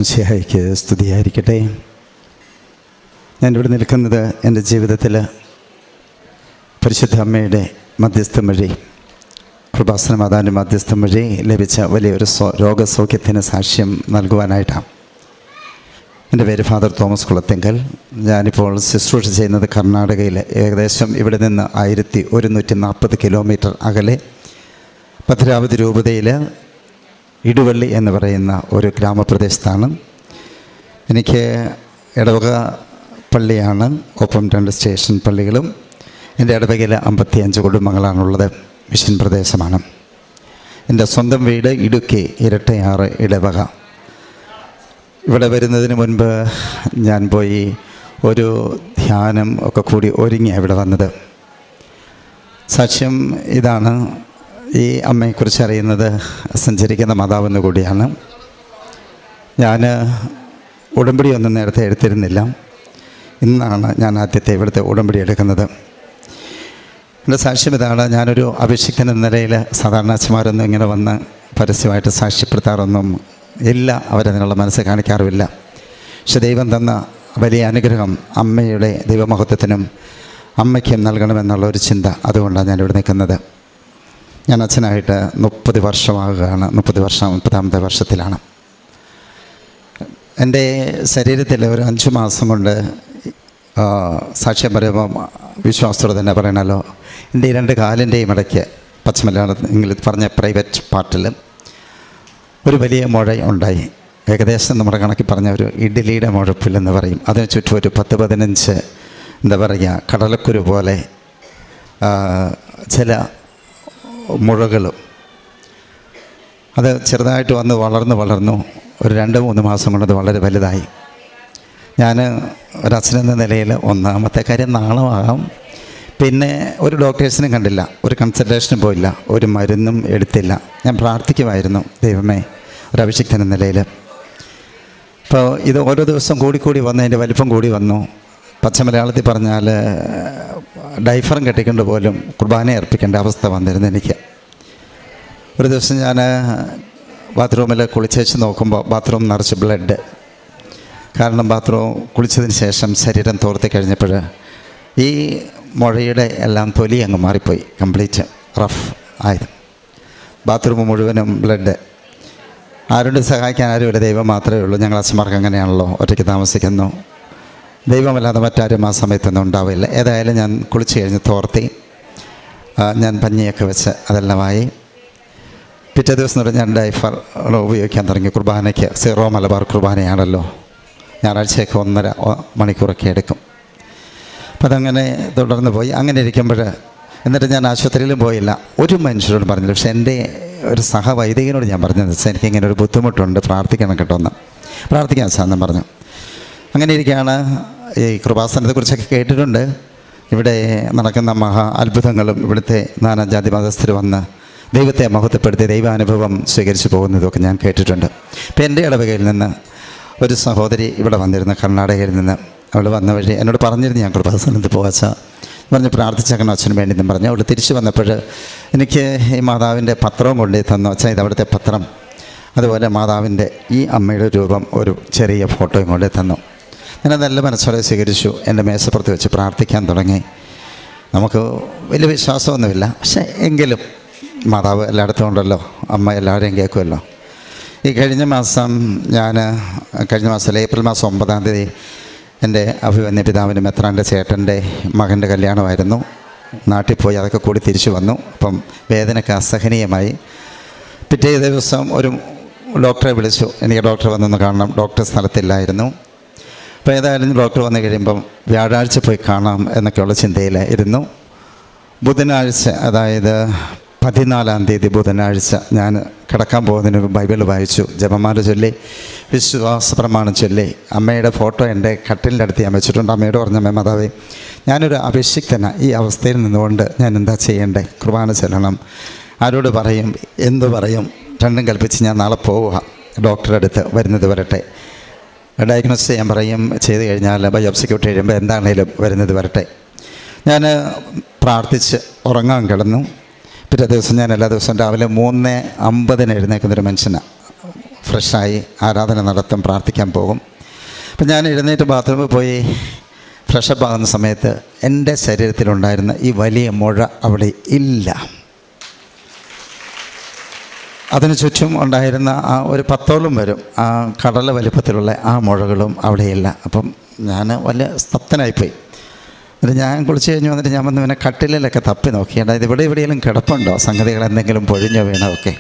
മിശിഹായ്ക്ക് സ്തുതിയായിരിക്കട്ടെ. ഞാനിവിടെ നിൽക്കുന്നത് എൻ്റെ ജീവിതത്തിൽ പരിശുദ്ധ അമ്മയുടെ മധ്യസ്ഥം വഴി, കൃപാസന മാതാവിൻ്റെ മധ്യസ്ഥം വഴി ലഭിച്ച വലിയൊരു രോഗസൗഖ്യത്തിന് സാക്ഷ്യം നൽകുവാനായിട്ടാണ്. എൻ്റെ പേര് ഫാദർ തോമസ് കുളത്തിങ്കൽ. ഞാനിപ്പോൾ ശുശ്രൂഷ ചെയ്യുന്നത് കർണാടകയിൽ, ഏകദേശം ഇവിടെ നിന്ന് 1140 കിലോമീറ്റർ അകലെ ഭദ്രാവതി രൂപതയിൽ ഇടുവള്ളി എന്ന് പറയുന്ന ഒരു ഗ്രാമപ്രദേശത്താണ്. എനിക്ക് ഇടവക പള്ളിയാണ്, ഒപ്പം 2 സ്റ്റേഷൻ പള്ളികളും. എൻ്റെ ഇടവകയിൽ 55 കുടുംബങ്ങളാണുള്ളത്. മിഷൻ പ്രദേശമാണ്. എൻ്റെ സ്വന്തം വീട് ഇടുക്കി ഇരട്ടയാറ് ഇടവക. ഇവിടെ വരുന്നതിന് മുൻപ് ഞാൻ പോയി ഒരു ധ്യാനം ഒക്കെ കൂടി ഒരുങ്ങിയാണ് ഇവിടെ വന്നത്. സാക്ഷ്യം ഇതാണ്. ഈ അമ്മയെക്കുറിച്ച് അറിയുന്നത് സഞ്ചരിക്കുന്ന മാതാവെന്ന് കൂടിയാണ്. ഞാൻ ഉടമ്പടിയൊന്നും നേരത്തെ എടുത്തിരുന്നില്ല. ഇന്നാണ് ഞാൻ ആദ്യത്തെ ഇവിടുത്തെ ഉടമ്പടി എടുക്കുന്നത്. എൻ്റെ സാക്ഷ്യം ഇതാണ്. ഞാനൊരു അഭിഷിക്തൻ എന്ന നിലയിൽ സാധാരണ അച്ഛന്മാരൊന്നും ഇങ്ങനെ വന്ന് പരസ്യമായിട്ട് സാക്ഷ്യപ്പെടുത്താറൊന്നും ഇല്ല. അവരതിനുള്ള മനസ്സ് കാണിക്കാറുമില്ല. പക്ഷെ ദൈവം തന്ന വലിയ അനുഗ്രഹം അമ്മയുടെ ദൈവമഹത്വത്തിനും അമ്മയ്ക്കും നൽകണമെന്നുള്ള ഒരു ചിന്ത, അതുകൊണ്ടാണ് ഞാനിവിടെ നിൽക്കുന്നത്. ഞാൻ അച്ഛനായിട്ട് 30 വർഷമാകുകയാണ്. 30ാമത്തെ വർഷത്തിലാണ്. എൻ്റെ ശരീരത്തിൽ ഒരു 5 മാസം കൊണ്ട് സാക്ഷ്യം പറയുമ്പോൾ വിശ്വാസത്തോടെ തന്നെ പറയണമല്ലോ, എൻ്റെ ഈ 2 കാലിൻ്റെയും ഇടയ്ക്ക്, പച്ചമലയാളത്തിൽ പറഞ്ഞ പ്രൈവറ്റ് പാർട്ടിൽ ഒരു വലിയ മുഴ ഉണ്ടായി. ഏകദേശം നമ്മുടെ കണക്കിൽ പറഞ്ഞ ഒരു ഇഡ്ഡലിയുടെ മുഴപ്പില്ലെന്ന് പറയും. അതിന് ചുറ്റും ഒരു 10-15 എന്താ പറയുക, കടലക്കുരു പോലെ ചില മുഴകളും. അത് ചെറുതായിട്ട് വന്ന് വളർന്നു ഒരു 2-3 മാസം കൊണ്ടത് വളരെ വലുതായി. ഞാൻ ഒരച്ഛനെന്ന നിലയിൽ ഒന്നാമത്തെ കാര്യം നാണമാകാം. പിന്നെ ഒരു ഡോക്ടേഴ്സിനും കണ്ടില്ല, ഒരു കൺസൾട്ടേഷനും പോയില്ല, ഒരു മരുന്നും എടുത്തില്ല. ഞാൻ പ്രാർത്ഥിക്കുമായിരുന്നു, ദൈവമേ, ഒരു അഭിഷിക്തൻ എന്ന നിലയിൽ. അപ്പോൾ ഇത് ഓരോ ദിവസം കൂടിക്കൂടി വന്ന് അതിൻ്റെ വലിപ്പം കൂടി വന്നു. പച്ചമലയാളത്തിൽ പറഞ്ഞാൽ ഡൈഫറും കെട്ടിക്കൊണ്ട് പോലും കുർബാന അർപ്പിക്കേണ്ട അവസ്ഥ വന്നിരുന്നു എനിക്ക്. ഒരു ദിവസം ഞാൻ ബാത്റൂമിൽ കുളിച്ചേച്ച് നോക്കുമ്പോൾ ബാത്റൂം നിറച്ച് ബ്ലഡ്. കാരണം ബാത്റൂം കുളിച്ചതിന് ശേഷം ശരീരം തോർത്തി കഴിഞ്ഞപ്പോൾ ഈ മുഴയുടെ എല്ലാം തൊലി അങ്ങ് മാറിപ്പോയി, കംപ്ലീറ്റ് റഫ് ആയത്. ബാത്റൂം മുഴുവനും ബ്ലഡ്. ആരോടും സഹായിക്കാൻ ആരുമില്ല, ദൈവം മാത്രമേ ഉള്ളൂ. ഞങ്ങൾ അച്ഛന്മാർക്ക് അങ്ങനെയാണല്ലോ, ഒറ്റയ്ക്ക് താമസിക്കുന്നു. ദൈവമല്ലാതെ മറ്റാരും ആ സമയത്തൊന്നും ഉണ്ടാവില്ല. ഏതായാലും ഞാൻ കുളിച്ച് കഴിഞ്ഞ് തോർത്തി, ഞാൻ പഞ്ഞിയൊക്കെ വെച്ച് അതെല്ലാമായി. പിറ്റേ ദിവസം തൊട്ട് ഞാൻ ഡൈഫർ ഉപയോഗിക്കാൻ തുടങ്ങി. കുർബാനയ്ക്ക് സീറോ മലബാർ കുർബാനയാണല്ലോ, ഞായറാഴ്ചയൊക്കെ 1.5 മണിക്കൂറൊക്കെ എടുക്കും. അപ്പം അതങ്ങനെ തുടർന്ന് പോയി. അങ്ങനെ ഇരിക്കുമ്പോൾ, എന്നിട്ട് ഞാൻ ആശുപത്രിയിലും പോയില്ല, ഒരു മനുഷ്യരോട് പറഞ്ഞില്ല. പക്ഷേ എൻ്റെ ഒരു സഹവൈദികനോട് ഞാൻ പറഞ്ഞത്, എനിക്കിങ്ങനെ ഒരു ബുദ്ധിമുട്ടുണ്ട്, പ്രാർത്ഥിക്കണം കേട്ടോ എന്ന്. പ്രാർത്ഥിക്കാൻ സാധനം പറഞ്ഞു. അങ്ങനെ ഇരിക്കുകയാണ്. ഈ കൃപാസനത്തെക്കുറിച്ചൊക്കെ കേട്ടിട്ടുണ്ട്. ഇവിടെ നടക്കുന്ന മഹാ അത്ഭുതങ്ങളും ഇവിടുത്തെ നാനാജാതി മതസ്ഥർ വന്ന് ദൈവത്തെ മഹത്വപ്പെടുത്തി ദൈവാനുഭവം സ്വീകരിച്ചു പോകുന്നതൊക്കെ ഞാൻ കേട്ടിട്ടുണ്ട്. ഇപ്പം എൻ്റെ ഇടവകയിൽ നിന്ന് ഒരു സഹോദരി ഇവിടെ വന്നിരുന്നു, കർണാടകയിൽ നിന്ന്. അവൾ വന്ന വഴി എന്നോട് പറഞ്ഞിരുന്നു, ഞാൻ കൃപാസനത്തിൽ പോകാച്ച പറഞ്ഞ് പ്രാർത്ഥിച്ചേക്കണം അച്ഛന് വേണ്ടി എന്നും പറഞ്ഞു. അവൾ തിരിച്ചു വന്നപ്പോൾ എനിക്ക് ഈ മാതാവിൻ്റെ പത്രവും കൊണ്ടു തന്നു. അച്ഛൻ ഇത് അവിടുത്തെ പത്രം, അതുപോലെ മാതാവിൻ്റെ ഈ അമ്മയുടെ രൂപം, ഒരു ചെറിയ ഫോട്ടോയും കൊണ്ടു തന്നു. ഞാനത് നല്ല മനസ്സോടെ സ്വീകരിച്ചു. എൻ്റെ മേശപ്പുറത്ത് വെച്ച് പ്രാർത്ഥിക്കാൻ തുടങ്ങി. നമുക്ക് വലിയ വിശ്വാസമൊന്നുമില്ല, പക്ഷേ എങ്കിലും മാതാവ് എല്ലായിടത്തും ഉണ്ടല്ലോ, അമ്മ എല്ലാവരെയും കേൾക്കുമല്ലോ. ഈ കഴിഞ്ഞ മാസം ഏപ്രിൽ മാസം 9-ാം തീയതി എൻ്റെ അഭിമന്യ പിതാവിൻ്റെ മെത്രാൻ്റെ ചേട്ടൻ്റെ മകൻ്റെ കല്യാണമായിരുന്നു. നാട്ടിൽ പോയി അതൊക്കെ കൂടി തിരിച്ചു വന്നു. അപ്പം വേദനയ്ക്ക് അസഹനീയമായി. പിറ്റേ ദിവസം ഒരു ഡോക്ടറെ വിളിച്ചു. എനിക്ക് ഡോക്ടറെ വന്നൊന്ന് കാണണം. ഡോക്ടർ സ്ഥലത്തില്ലായിരുന്നു. അപ്പോൾ ഏതായാലും ഡോക്ടർ വന്നു കഴിയുമ്പം വ്യാഴാഴ്ച പോയി കാണാം എന്നൊക്കെയുള്ള ചിന്തയിൽ ഇരുന്നു. ബുധനാഴ്ച, അതായത് 14-ാം തീയതി ബുധനാഴ്ച, ഞാൻ കിടക്കാൻ പോകുന്നതിന് ബൈബിൾ വായിച്ചു, ജപമാല ചൊല്ലി, വിശ്വാസ പ്രമാണം ചൊല്ലി. അമ്മയുടെ ഫോട്ടോ എൻ്റെ കട്ടിലിൻ്റെ അടുത്ത് ഞാൻ വെച്ചിട്ടുണ്ട്. അമ്മയോട് പറഞ്ഞ, അമ്മ മാതാവേ, ഞാനൊരു അഭിഷിക്തനാണ്, ഈ അവസ്ഥയിൽ നിന്നുകൊണ്ട് ഞാൻ എന്താ ചെയ്യേണ്ടേ? കുർബാന ചെല്ലണം, ആരോട് പറയും, എന്തു പറയും? രണ്ടും കൽപ്പിച്ച് ഞാൻ നാളെ പോവുക, ഡോക്ടറുടെ അടുത്ത് വരുന്നത് വരട്ടെ. ഡയഗ്നോസ് ചെയ്യാൻ പറയും, ചെയ്ത് കഴിഞ്ഞാൽ ബയോപ്സിക്ക് വിട്ട് കഴിയുമ്പോൾ എന്താണേലും വരുന്നത് വരട്ടെ. ഞാൻ പ്രാർത്ഥിച്ച് ഉറങ്ങാൻ കിടന്നു. പിറ്റേ ദിവസം ഞാൻ എല്ലാ ദിവസവും രാവിലെ 3:50 എഴുന്നേൽക്കുന്നൊരു മനുഷ്യനാണ്. ഫ്രഷായി ആരാധന നടത്തും, പ്രാർത്ഥിക്കാൻ പോകും. അപ്പം ഞാൻ എഴുന്നേറ്റ് ബാത്റൂമിൽ പോയി ഫ്രഷപ്പ് ആകുന്ന സമയത്ത് എൻ്റെ ശരീരത്തിലുണ്ടായിരുന്ന ഈ വലിയ മുഴ അവിടെ ഇല്ല. അതിന് ചുറ്റും ഉണ്ടായിരുന്ന ആ ഒരു 10ഓളം വരും ആ കടല വലിപ്പത്തിലുള്ള ആ മുഴകളും അവിടെയില്ല. അപ്പം ഞാൻ വലിയ സ്തബ്ധനായിപ്പോയി. എന്നിട്ട് ഞാൻ കുളിച്ച് കഴിഞ്ഞ് വന്നിട്ട് ഞാൻ വന്ന് ഇവനെ കട്ടിലൊക്കെ തപ്പി നോക്കി. അതായത് എവിടെയെങ്കിലും കിടപ്പുണ്ടോ, സംഗതികൾ എന്തെങ്കിലും പൊഴിഞ്ഞോ വീണോ ഒക്കെ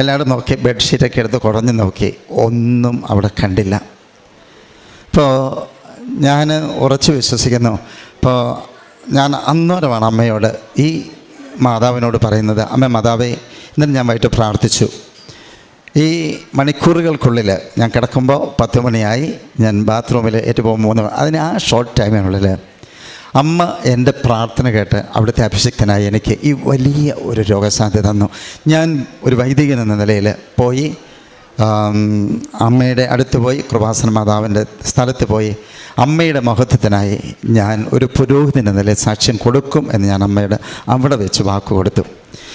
എല്ലാവരും നോക്കി. ബെഡ്ഷീറ്റൊക്കെ എടുത്ത് കുടഞ്ഞ് നോക്കി, ഒന്നും അവിടെ കണ്ടില്ല. ഇപ്പോൾ ഞാൻ ഉറച്ചു വിശ്വസിക്കുന്നു. ഇപ്പോൾ ഞാൻ അന്നേരമാണ് അമ്മയോട്, ഈ മാതാവിനോട് പറയുന്നത്, അമ്മ മാതാവേ, എന്നിട്ട് ഞാൻ വൈകിട്ട് പ്രാർത്ഥിച്ചു. ഈ മണിക്കൂറുകൾക്കുള്ളിൽ ഞാൻ കിടക്കുമ്പോൾ 10 മണിയായി, ഞാൻ ബാത്റൂമിൽ ഏറ്റവും 3 അതിന് ആ ഷോർട്ട് ടൈമിനുള്ളിൽ അമ്മ എൻ്റെ പ്രാർത്ഥന കേട്ട് അവിടുത്തെ അഭിഷിക്തനായി എനിക്ക് ഈ വലിയ ഒരു രോഗശാന്തി തന്നു. ഞാൻ ഒരു വൈദികൻ എന്ന നിലയിൽ പോയി അമ്മയുടെ അടുത്ത് പോയി, കൃപാസന മാതാവിൻ്റെ സ്ഥലത്ത് പോയി അമ്മയുടെ മഹത്വത്തിനായി ഞാൻ ഒരു പുരോഹിതൻ എന്ന നിലയിൽ സാക്ഷ്യം കൊടുക്കും എന്ന് ഞാൻ അമ്മയുടെ അവിടെ വെച്ച് വാക്ക് കൊടുത്തു.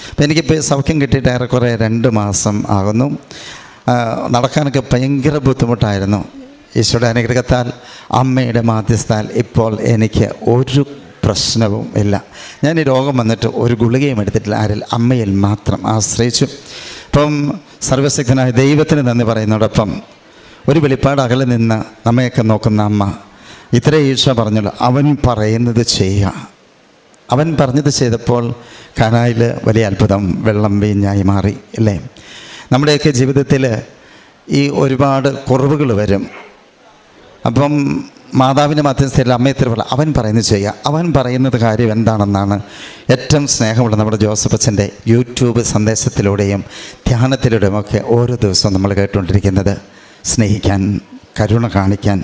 അപ്പോൾ എനിക്കിപ്പോൾ സൗഖ്യം കിട്ടിയിട്ട് ഏറെക്കുറെ 2 മാസം ആകുന്നു. നടക്കാനൊക്കെ ഭയങ്കര ബുദ്ധിമുട്ടായിരുന്നു. ഈശോയുടെ അനുഗ്രഹത്താൽ അമ്മയുടെ മാധ്യസ്ഥാൽ ഇപ്പോൾ എനിക്ക് ഒരു പ്രശ്നവും ഇല്ല. ഞാൻ ഈ രോഗം വന്നിട്ട് ഒരു ഗുളികയും എടുത്തിട്ടില്ല, ആരിൽ അമ്മയിൽ മാത്രം ആശ്രയിച്ചു. അപ്പം സർവശക്തനായ ദൈവത്തിന് നന്ദി പറയുന്നതോടൊപ്പം ഒരു വെളിപ്പാട് അകലെ നിന്ന് നമ്മയൊക്കെ നോക്കുന്ന അമ്മ ഇത്രേ ഈശോ പറഞ്ഞല്ലോ, അവൻ പറയുന്നത് ചെയ്യുക. അവൻ പറഞ്ഞത് ചെയ്തപ്പോൾ കാനായിൽ വലിയ അത്ഭുതം, വെള്ളം വീഞ്ഞായി മാറി, അല്ലേ? നമ്മുടെയൊക്കെ ജീവിതത്തിൽ ഈ ഒരുപാട് കുറവുകൾ വരും. അപ്പം മാതാവിൻ്റെ മധ്യസ്ഥയിൽ അമ്മയെ തിരുവല്ല അവൻ പറയുന്നത് ചെയ്യുക. അവൻ പറയുന്നത് കാര്യം എന്താണെന്നാണ് ഏറ്റവും സ്നേഹമുള്ള നമ്മുടെ ജോസഫ് അച്ഛൻ്റെ യൂട്യൂബ് സന്ദേശത്തിലൂടെയും ധ്യാനത്തിലൂടെയും ഒക്കെ ഓരോ ദിവസവും നമ്മൾ കേട്ടുകൊണ്ടിരിക്കുന്നത്. സ്നേഹിക്കാൻ, കരുണ കാണിക്കാൻ,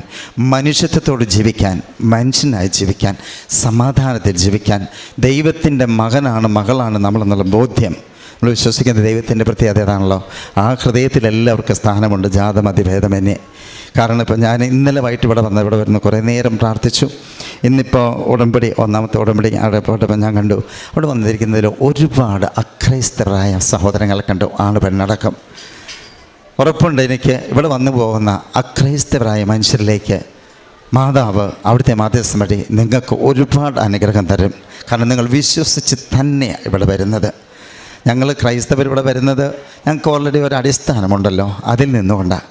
മനുഷ്യത്വത്തോട് ജീവിക്കാൻ, മനുഷ്യനായി ജീവിക്കാൻ, സമാധാനത്തിൽ ജീവിക്കാൻ, ദൈവത്തിൻ്റെ മകനാണ് മകളാണ് നമ്മളെന്നുള്ള ബോധ്യം നമ്മൾ വിശ്വസിക്കുന്ന ദൈവത്തിൻ്റെ പ്രത്യേകതയാണല്ലോ. ആ ഹൃദയത്തിൽ എല്ലാവർക്കും സ്ഥാനമുണ്ട്, ജാതമതിഭേദമന്യേ. കാരണം ഇപ്പോൾ ഞാൻ ഇന്നലെ വൈകിട്ട് ഇവിടെ വരുന്ന കുറേ നേരം പ്രാർത്ഥിച്ചു. ഇന്നിപ്പോൾ ഉടമ്പടി, 1ാമത്തെ ഉടമ്പടി അവിടെ പോയപ്പോൾ ഞാൻ കണ്ടു, അവിടെ വന്നിരിക്കുന്നതിൽ ഒരുപാട് അക്രൈസ്തരായ സഹോദരങ്ങളെ കണ്ടു, ആണ് പെണ്ണടക്കം. ഉറപ്പുണ്ട് എനിക്ക് ഇവിടെ വന്നു പോകുന്ന അക്രൈസ്തവരായ മനുഷ്യരിലേക്ക് മാതാവ് അവിടുത്തെ മാധ്യസ്ഥം വഴി നിങ്ങൾക്ക് ഒരുപാട് അനുഗ്രഹം തരും. കാരണം നിങ്ങൾ വിശ്വസിച്ച് തന്നെയാണ് ഇവിടെ വരുന്നത്. ഞങ്ങൾ ക്രൈസ്തവർ ഇവിടെ വരുന്നത് ഞങ്ങൾക്ക് ഓൾറെഡി ഒരു അടിസ്ഥാനമുണ്ടല്ലോ, അതിൽ നിന്നുകൊണ്ടാണ്.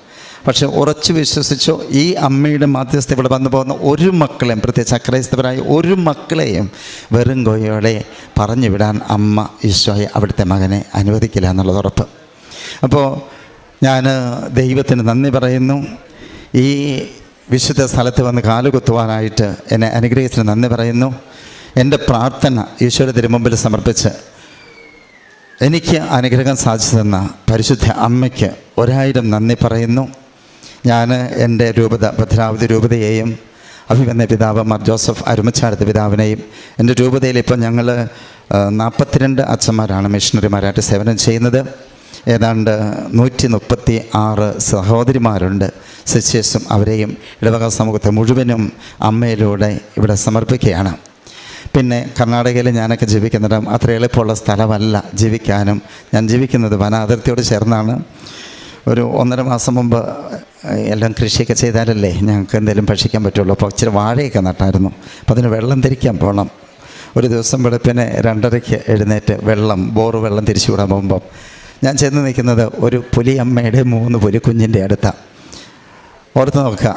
പക്ഷെ ഉറച്ചു വിശ്വസിച്ചോ, ഈ അമ്മയുടെ മാധ്യസ്ഥ ഇവിടെ വന്നു പോകുന്ന ഒരു മക്കളെയും, പ്രത്യേകിച്ച് അക്രൈസ്തവരായ ഒരു മക്കളെയും വെറും കൊയ്യോടെ പറഞ്ഞു വിടാൻ അമ്മ ഈശോയെ അവിടുത്തെ മകനെ അനുവദിക്കില്ല എന്നുള്ളത് ഉറപ്പ്. അപ്പോൾ ഞാൻ ദൈവത്തിന് നന്ദി പറയുന്നു. ഈ വിശുദ്ധ സ്ഥലത്ത് വന്ന് കാലുകുത്തുവാനായിട്ട് എന്നെ അനുഗ്രഹിച്ചതിന് നന്ദി പറയുന്നു. എൻ്റെ പ്രാർത്ഥന ഈശോയുടെ തിരുമുമ്പിൽ സമർപ്പിച്ച് എനിക്ക് അനുഗ്രഹം സാധിച്ചു തന്ന പരിശുദ്ധ അമ്മയ്ക്ക് 1000 നന്ദി പറയുന്നു. ഞാൻ എൻ്റെ രൂപത, ഭദ്രാവതി രൂപതയെയും അഭിമന്യ പിതാവ് മാർ ജോസഫ് അരുമച്ചാടത്ത് പിതാവിനെയും, എൻ്റെ രൂപതയിൽ ഇപ്പോൾ ഞങ്ങൾ 42 അച്ഛന്മാരാണ് മിഷണറിമാരായിട്ട് സേവനം ചെയ്യുന്നത്. ഏതാണ്ട് 136 സഹോദരിമാരുണ്ട്, സിസ്റ്റേഴ്സും. അവരെയും ഇടവക സമൂഹത്തെ മുഴുവനും അമ്മയിലൂടെ ഇവിടെ സമർപ്പിക്കുകയാണ്. പിന്നെ കർണാടകയിൽ ഞാനൊക്കെ ജീവിക്കുന്നിട അത്ര എളുപ്പമുള്ള സ്ഥലമല്ല ജീവിക്കാനും. ഞാൻ ജീവിക്കുന്നത് വനാതിർത്തിയോട് ചേർന്നാണ്. ഒരു 1.5 മാസം മുമ്പ് എല്ലാം കൃഷിയൊക്കെ ചെയ്താലല്ലേ ഞങ്ങൾക്ക് എന്തെങ്കിലും ഭക്ഷിക്കാൻ പറ്റുള്ളൂ. അപ്പോൾ ഇച്ചിരി വാഴയൊക്കെ നട്ടായിരുന്നു. അപ്പോൾ അതിന് വെള്ളം തിരിക്കാൻ പോകണം. ഒരു ദിവസം വെളുപ്പിന് 2:30 എഴുന്നേറ്റ് ബോറ് വെള്ളം തിരിച്ചു വിടാൻ പോകുമ്പം ഞാൻ ചെന്ന് നിൽക്കുന്നത് ഒരു പുലിയമ്മയുടെ 3 പുലിക്കുഞ്ഞിൻ്റെ അടുത്താണ്. ഓർത്ത് നോക്കുക,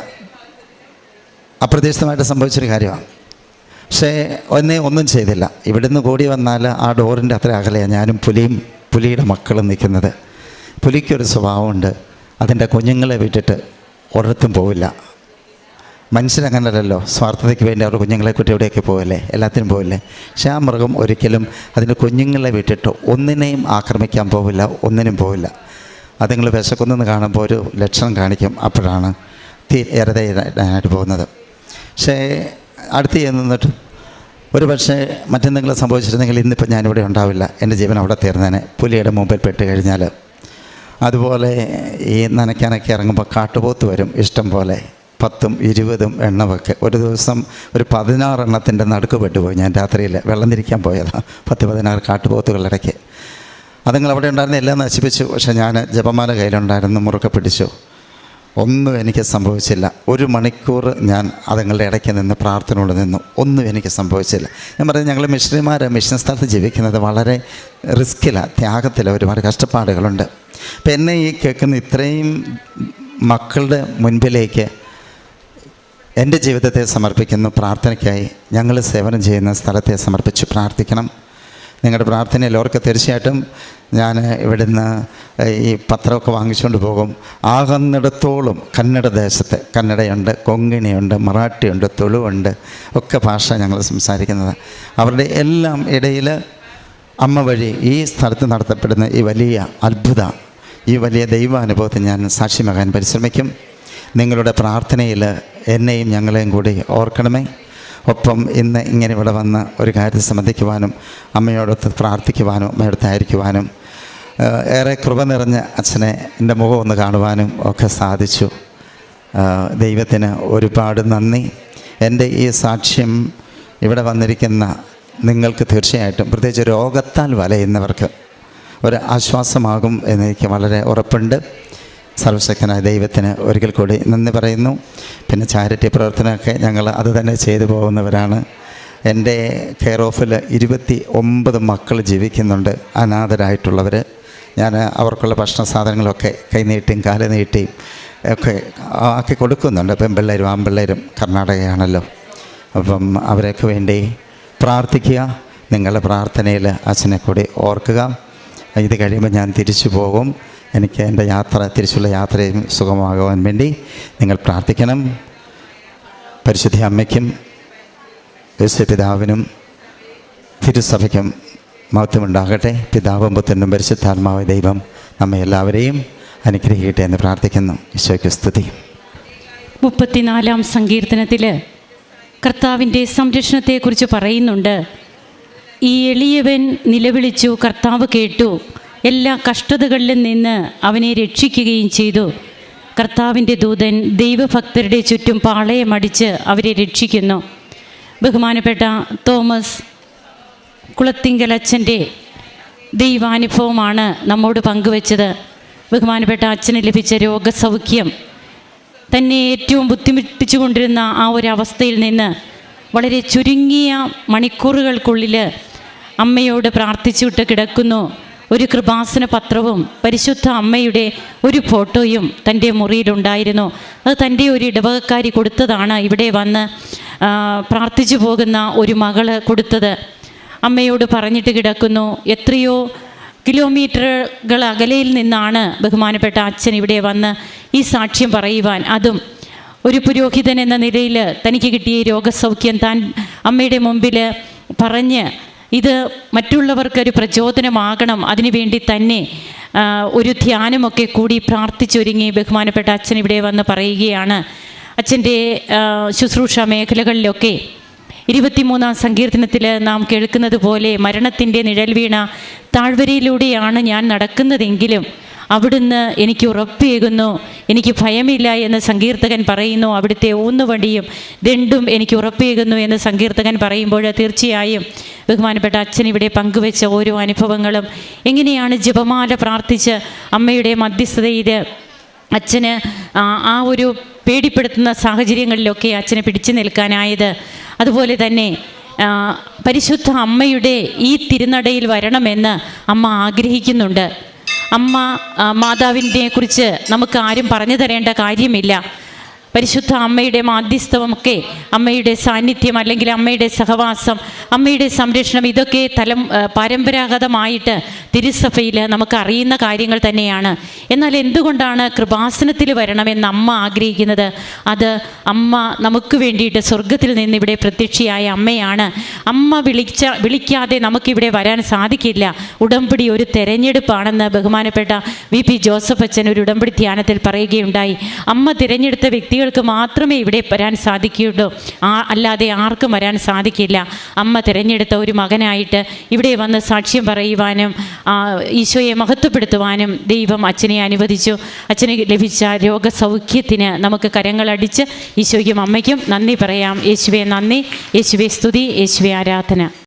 അപ്രതീക്ഷിതമായിട്ട് സംഭവിച്ചൊരു കാര്യമാണ്. പക്ഷേ ഒന്നും ചെയ്തില്ല. ഇവിടുന്ന് കൂടി വന്നാൽ ആ ഡോറിൻ്റെ അത്ര അകലെയാണ് ഞാനും പുലിയുടെ മക്കളും നിൽക്കുന്നത്. പുലിക്കൊരു സ്വഭാവമുണ്ട്, അതിൻ്റെ കുഞ്ഞുങ്ങളെ വിട്ടിട്ട് ഒരിടത്തും പോവില്ല. മനുഷ്യരങ്ങനല്ലല്ലോ, സ്വാർത്ഥതയ്ക്ക് വേണ്ടി അവരുടെ കുഞ്ഞുങ്ങളെ കുട്ടി എവിടെയൊക്കെ പോവില്ലേ, എല്ലാത്തിനും പോവില്ലേ. പക്ഷേ ആ മൃഗം ഒരിക്കലും അതിൻ്റെ കുഞ്ഞുങ്ങളെ വിട്ടിട്ട് ഒന്നിനെയും ആക്രമിക്കാൻ പോവില്ല, ഒന്നിനും പോവില്ല. അതുങ്ങൾ വിശക്കുന്നെന്ന് കാണുമ്പോൾ ഒരു ലക്ഷണം കാണിക്കും, അപ്പോഴാണ് ഇരതയായിട്ട് പോകുന്നത്. പക്ഷേ അടുത്ത് ചെന്നിട്ട് ഒരു പക്ഷേ മറ്റെന്തെങ്കിലും സംഭവിച്ചിരുന്നെങ്കിൽ ഇന്നിപ്പോൾ ഞാനിവിടെ ഉണ്ടാവില്ല, എൻ്റെ ജീവൻ അവിടെ തീർന്നേനെ, പുലിയുടെ മുമ്പിൽ പെട്ട് കഴിഞ്ഞാൽ. അതുപോലെ ഈ നനയ്ക്കാനൊക്കെ ഇറങ്ങുമ്പോൾ കാട്ടുപോത്ത് വരും ഇഷ്ടം പോലെ, 10ഉം 20ഉം എണ്ണമൊക്കെ. ഒരു ദിവസം ഒരു 16 എണ്ണത്തിൻ്റെ നടുക്ക് പെട്ടുപോയി ഞാൻ രാത്രിയിൽ. വെള്ളം തിരിക്കാൻ പോയതാണ്, 10-16 കാട്ടുപോത്തുകളിടയ്ക്ക്. അതുങ്ങൾ അവിടെ ഉണ്ടായിരുന്ന എല്ലാം നശിപ്പിച്ചു. പക്ഷെ ഞാൻ ജപമാല കയ്യിലുണ്ടായിരുന്നു, മുറുക്കെ പിടിച്ചു. ഒന്നും എനിക്ക് സംഭവിച്ചില്ല. 1 മണിക്കൂർ ഞാൻ അതുങ്ങളുടെ ഇടയ്ക്ക് നിന്ന് പ്രാർത്ഥനയോട് നിന്നു. ഒന്നും എനിക്ക് സംഭവിച്ചില്ല. ഞാൻ പറയുന്നത്, ഞങ്ങൾ മിഷണറിമാർ മിഷൻ സ്ഥലത്ത് ജീവിക്കുന്നത് വളരെ റിസ്ക്കിലാണ്, ത്യാഗത്തിലാണ്, ഒരുപാട് കഷ്ടപ്പാടുകളുണ്ട്. അപ്പം എന്നെ ഈ കേൾക്കുന്ന ഇത്രയും മക്കളുടെ മുൻപിലേക്ക് എൻ്റെ ജീവിതത്തെ സമർപ്പിക്കുന്നു. പ്രാർത്ഥനയ്ക്കായി ഞങ്ങൾ സേവനം ചെയ്യുന്ന സ്ഥലത്തെ സമർപ്പിച്ച് പ്രാർത്ഥിക്കണം. നിങ്ങളുടെ പ്രാർത്ഥനയിൽ ഓർക്ക് തീർച്ചയായിട്ടും ഞാൻ ഇവിടുന്ന് ഈ പത്രമൊക്കെ വാങ്ങിച്ചുകൊണ്ട് പോകും. ആകുന്നിടത്തോളം കന്നഡ ദേശത്ത്, കന്നഡയുണ്ട്, കൊങ്ങിണിയുണ്ട്, മറാഠിയുണ്ട്, തുളുവുണ്ട്, ഒക്കെ ഭാഷ ഞങ്ങൾ സംസാരിക്കുന്നത്. അവരുടെ എല്ലാം ഇടയിൽ അമ്മ വഴി ഈ സ്ഥലത്ത് നടത്തപ്പെടുന്ന ഈ വലിയ അത്ഭുത, ഈ വലിയ ദൈവാനുഭവത്തിൽ ഞാൻ സാക്ഷ്യമാകാൻ പരിശ്രമിക്കും. നിങ്ങളുടെ പ്രാർത്ഥനയിൽ എന്നെയും ഞങ്ങളെയും കൂടി ഓർക്കണമേ. ഒപ്പം ഇന്ന് ഇങ്ങനെ ഇവിടെ വന്ന് ഒരു കാര്യത്തിൽ സംബന്ധിക്കുവാനും അമ്മയോടൊത്ത് പ്രാർത്ഥിക്കുവാനും അമ്മയോടൊത്തായിരിക്കുവാനും ഏറെ കൃപ നിറഞ്ഞ അച്ഛനെ എൻ്റെ മുഖം ഒന്ന് കാണുവാനും ഒക്കെ സാധിച്ചു. ദൈവത്തിന് ഒരുപാട് നന്ദി. എൻ്റെ ഈ സാക്ഷ്യം ഇവിടെ വന്നിരിക്കുന്ന നിങ്ങൾക്ക് തീർച്ചയായിട്ടും, പ്രത്യേകിച്ച് രോഗത്താൽ വലയുന്നവർക്ക് ഒരു ആശ്വാസമാകും എന്നെനിക്ക് വളരെ ഉറപ്പുണ്ട്. സർവശക്തനായ ദൈവത്തിന് ഒരിക്കൽ കൂടി നന്ദി പറയുന്നു. പിന്നെ ചാരിറ്റി പ്രവർത്തനമൊക്കെ ഞങ്ങൾ അത് തന്നെ ചെയ്തു പോകുന്നവരാണ്. എൻ്റെ കെയർ ഓഫിൽ 29 മക്കൾ ജീവിക്കുന്നുണ്ട്, അനാഥരായിട്ടുള്ളവർ. ഞാൻ അവർക്കുള്ള ഭക്ഷണ സാധനങ്ങളൊക്കെ കൈനീട്ടിയും കാല് നീട്ടിയും ഒക്കെ ആക്കി കൊടുക്കുന്നുണ്ട്. പെൺപിള്ളേരും ആൺപിള്ളേരും കർണാടകയാണല്ലോ. അപ്പം അവരൊക്കെ വേണ്ടി പ്രാർത്ഥിക്കുക. നിങ്ങളുടെ പ്രാർത്ഥനയിൽ അച്ഛനെ കൂടി ഓർക്കുക. ഇത് കഴിയുമ്പോൾ ഞാൻ തിരിച്ചു പോകും. എനിക്ക് എൻ്റെ തിരിച്ചുള്ള യാത്രയും സുഗമമാകുവാൻ വേണ്ടി നിങ്ങൾ പ്രാർത്ഥിക്കണം. പരിശുദ്ധ അമ്മയ്ക്കും യേശുപിതാവിനും തിരുസഭയ്ക്കും മഹത്വമുണ്ടാകട്ടെ. പിതാവും പുത്രനും പരിശുദ്ധാത്മാവായ ദൈവം നമ്മെ എല്ലാവരെയും അനുഗ്രഹിക്കട്ടെ എന്ന് പ്രാർത്ഥിക്കുന്നു. ഈശോയ്ക്ക് സ്തുതി. 34-ാം സങ്കീർത്തനത്തിൽ കർത്താവിൻ്റെ സംരക്ഷണത്തെക്കുറിച്ച് പറയുന്നുണ്ട്. ഈ എളിയവൻ നിലവിളിച്ചു, കർത്താവ് കേട്ടു, എല്ലാ കഷ്ടതകളിലും നിന്ന് അവനെ രക്ഷിക്കുകയും ചെയ്തു. കർത്താവിൻ്റെ ദൂതൻ ദൈവഭക്തരുടെ ചുറ്റും പാളയമടിച്ച് അവരെ രക്ഷിക്കുന്നു. ബഹുമാനപ്പെട്ട തോമസ് കുളത്തിങ്കൽ അച്ഛൻ്റെ ദൈവാനുഭവമാണ് നമ്മോട് പങ്കുവച്ചത്. ബഹുമാനപ്പെട്ട അച്ഛന് ലഭിച്ച രോഗസൗഖ്യം തന്നെ ഏറ്റവും ബുദ്ധിമുട്ടിച്ചു കൊണ്ടിരുന്ന ആ ഒരവസ്ഥയിൽ നിന്ന് വളരെ ചുരുങ്ങിയ മണിക്കൂറുകൾക്കുള്ളിൽ അമ്മയോട് പ്രാർത്ഥിച്ചുവിട്ട് കിടക്കുന്നു. ഒരു കൃപാസന പത്രവും പരിശുദ്ധ അമ്മയുടെ ഒരു ഫോട്ടോയും തൻ്റെ മുറിയിലുണ്ടായിരുന്നു. അത് തൻ്റെ ഒരു ഇടവകക്കാരി കൊടുത്തതാണ്. ഇവിടെ വന്ന് പ്രാർത്ഥിച്ചു പോകുന്ന ഒരു മകള് കൊടുത്തത്. അമ്മയോട് പറഞ്ഞിട്ട് കിടക്കുന്നു. എത്രയോ കിലോമീറ്ററുകൾ അകലയിൽ നിന്നാണ് ബഹുമാനപ്പെട്ട അച്ഛൻ ഇവിടെ വന്ന് ഈ സാക്ഷ്യം പറയുവാൻ, അതും ഒരു പുരോഹിതൻ എന്ന നിലയിൽ തനിക്ക് കിട്ടിയ രോഗസൗഖ്യം താൻ അമ്മയുടെ മുമ്പിൽ പറഞ്ഞ് ഇത് മറ്റുള്ളവർക്കൊരു പ്രചോദനമാകണം, അതിനുവേണ്ടി തന്നെ ഒരു ധ്യാനമൊക്കെ കൂടി പ്രാർത്ഥിച്ചൊരുങ്ങി ബഹുമാനപ്പെട്ട അച്ഛൻ ഇവിടെ വന്ന് പറയുകയാണ്. അച്ഛൻ്റെ ശുശ്രൂഷ മേഖലകളിലൊക്കെ 23-ാം സങ്കീർത്തനത്തിൽ നാം കേൾക്കുന്നത് പോലെ മരണത്തിൻ്റെ നിഴൽ വീണ താഴ്വരയിലൂടെയാണ് ഞാൻ നടക്കുന്നതെങ്കിലും അവിടുന്ന് എനിക്ക് ഉറപ്പേകുന്നു, എനിക്ക് ഭയമില്ല എന്ന് സങ്കീർത്തകൻ പറയുന്നു. അവിടുത്തെ ഊന്നുവണ്ടിയും ദണ്ടും എനിക്ക് ഉറപ്പേകുന്നു എന്ന് സങ്കീർത്തകൻ പറയുമ്പോൾ തീർച്ചയായും ബഹുമാനപ്പെട്ട അച്ഛൻ ഇവിടെ പങ്കുവെച്ച ഓരോ അനുഭവങ്ങളും, എങ്ങനെയാണ് ജപമാല പ്രാർത്ഥിച്ച് അമ്മയുടെ മധ്യസ്ഥതയിൽ അച്ഛന് ആ ഒരു പേടിപ്പെടുത്തുന്ന സാഹചര്യങ്ങളിലൊക്കെ അച്ഛനെ പിടിച്ചു നിൽക്കാനായത്. അതുപോലെ തന്നെ പരിശുദ്ധ അമ്മയുടെ ഈ തിരുനടയിൽ വരണമെന്ന് അമ്മ ആഗ്രഹിക്കുന്നുണ്ട്. അമ്മ മാതാവിനെ കുറിച്ച് നമുക്ക് ആരും പറഞ്ഞു തരേണ്ട കാര്യമില്ല. പരിശുദ്ധ അമ്മയുടെ മാധ്യസ്ഥമൊക്കെ, അമ്മയുടെ സാന്നിധ്യം അല്ലെങ്കിൽ അമ്മയുടെ സഹവാസം, അമ്മയുടെ സംരക്ഷണം, ഇതൊക്കെ പരമ്പരാഗതമായിട്ട് തിരുസഭയിൽ നമുക്ക് അറിയുന്ന കാര്യങ്ങൾ തന്നെയാണ്. എന്നാൽ എന്തുകൊണ്ടാണ് കൃപാസനത്തിൽ വരണമെന്ന് അമ്മ ആഗ്രഹിക്കുന്നത്? അത് അമ്മ നമുക്ക് വേണ്ടിയിട്ട് സ്വർഗത്തിൽ നിന്ന് ഇവിടെ പ്രത്യക്ഷയായ അമ്മയാണ്. അമ്മ വിളിക്കാതെ നമുക്കിവിടെ വരാൻ സാധിക്കില്ല. ഉടമ്പടി ഒരു തെരഞ്ഞെടുപ്പാണെന്ന് ബഹുമാനപ്പെട്ട VP ജോസഫ് അച്ഛൻ ഒരു ഉടമ്പടി ധ്യാനത്തിൽ പറയുകയുണ്ടായി. അമ്മ തിരഞ്ഞെടുത്ത വ്യക്തികൾക്ക് മാത്രമേ ഇവിടെ വരാൻ സാധിക്കുകയുള്ളൂ, അല്ലാതെ ആർക്കും വരാൻ സാധിക്കില്ല. അമ്മ തിരഞ്ഞെടുത്ത ഒരു മകനായിട്ട് ഇവിടെ വന്ന് സാക്ഷ്യം പറയുവാനും ഈശോയെ മഹത്വപ്പെടുത്തുവാനും ദൈവം അച്ഛനെ അനുവദിച്ചു. അച്ഛന് ലഭിച്ച രോഗസൗഖ്യത്തിന് നമുക്ക് കരങ്ങളടിച്ച് ഈശോയ്ക്കും അമ്മയ്ക്കും നന്ദി പറയാം. യേശുവേ നന്ദി, യേശുവേ സ്തുതി, യേശുവേ ആരാധന.